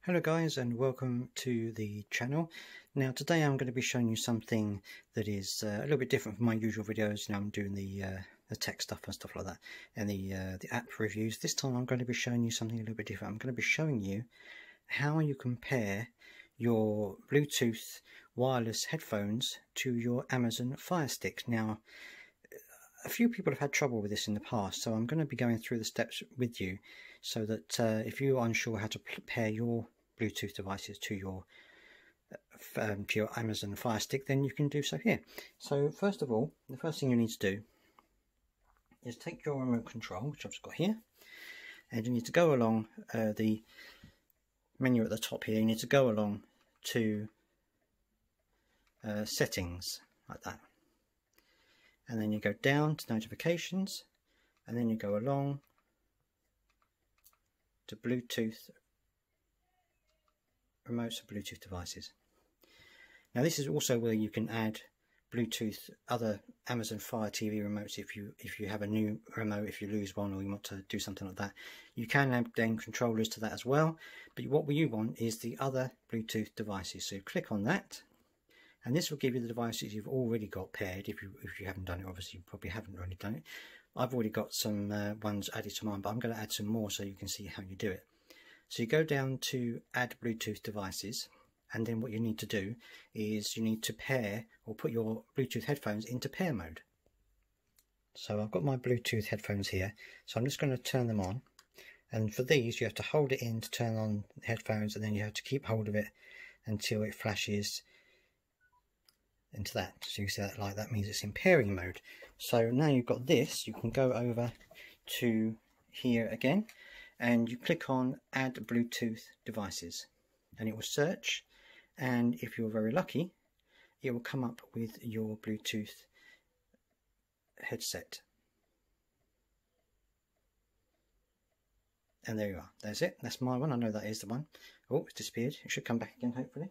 Hello guys, and welcome to the channel. Now today I'm going to be showing you something that is a little bit different from my usual videos. I'm doing the tech stuff and stuff like that, and the app reviews. This time I'm going to be showing you something a little bit different. I'm going to be showing you how you compare your Bluetooth wireless headphones to your Amazon Firestick. Now a few people have had trouble with this in the past, so I'm going to be going through the steps with you so that if you're unsure how to pair your Bluetooth devices to your Amazon Fire Stick, then you can do so here. So first of all, the first thing you need to do is take your remote control, which I've just got here, and you need to go along the menu at the top here. You need to go along to settings, like that, and then you go down to notifications, and then you go along to Bluetooth remotes for Bluetooth devices. Now this is also where you can add Bluetooth other Amazon Fire TV remotes. If you have a new remote, if you lose one or you want to do something like that, you can add then controllers to that as well. But what you want is the other Bluetooth devices. So click on that, and this will give you the devices you've already got paired. If you haven't done it, obviously you probably haven't already done it. I've already got some ones added to mine, but I'm going to add some more so you can see how you do it. So you go down to add Bluetooth devices, and then what you need to do is you need to pair or put your Bluetooth headphones into pair mode. So I've got my Bluetooth headphones here, so I'm just going to turn them on, and for these you have to hold it in to turn on the headphones, and then you have to keep hold of it until it flashes into that. So you see that light, that means it's in pairing mode. So now you've got this, you can go over to here again, and you click on add Bluetooth devices, and it will search, and if you're very lucky it will come up with your Bluetooth headset, and there you are. There's it. That's my one. I know that is the one. Oh, it's disappeared. It should come back again hopefully.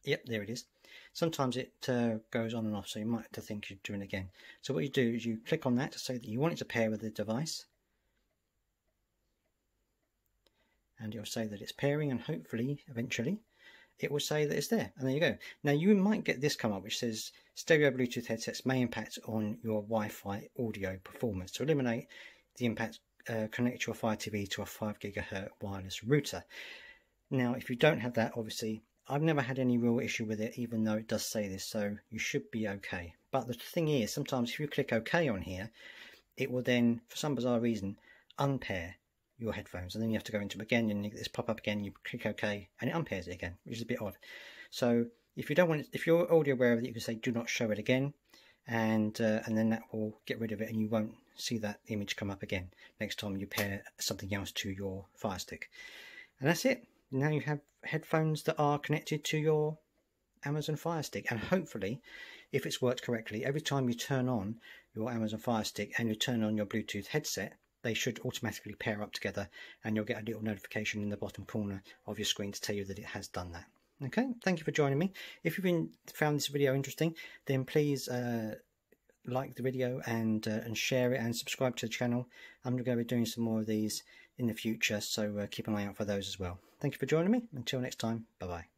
Yep, there it is. Sometimes it goes on and off, so you might have to think you're doing it again. So what you do is you click on that to say that you want it to pair with the device, and it'll say that it's pairing, and hopefully eventually it will say that it's there, and there you go. Now you might get this come up which says stereo Bluetooth headsets may impact on your Wi-Fi audio performance. To eliminate the impact, connect your Fire TV to a 5 GHz wireless router. Now if you don't have that, obviously I've never had any real issue with it, even though it does say this, so you should be okay. But the thing is, sometimes if you click OK on here, it will then, for some bizarre reason, unpair your headphones, and then you have to go into them again, and you get this pop up again, you click OK, and it unpairs it again, which is a bit odd. So if you don't want it, if you're already aware of it, you can say do not show it again, and then that will get rid of it, and you won't see that image come up again next time you pair something else to your Fire Stick. And that's it. Now you have headphones that are connected to your Amazon Fire Stick, and hopefully, if it's worked correctly, every time you turn on your Amazon Fire Stick and you turn on your Bluetooth headset, they should automatically pair up together, and you'll get a little notification in the bottom corner of your screen to tell you that it has done that. Okay, thank you for joining me. If you've found this video interesting, then please like the video and share it, and subscribe to the channel. I'm going to be doing some more of these in the future, so keep an eye out for those as well. Thank you for joining me. Until next time, bye bye.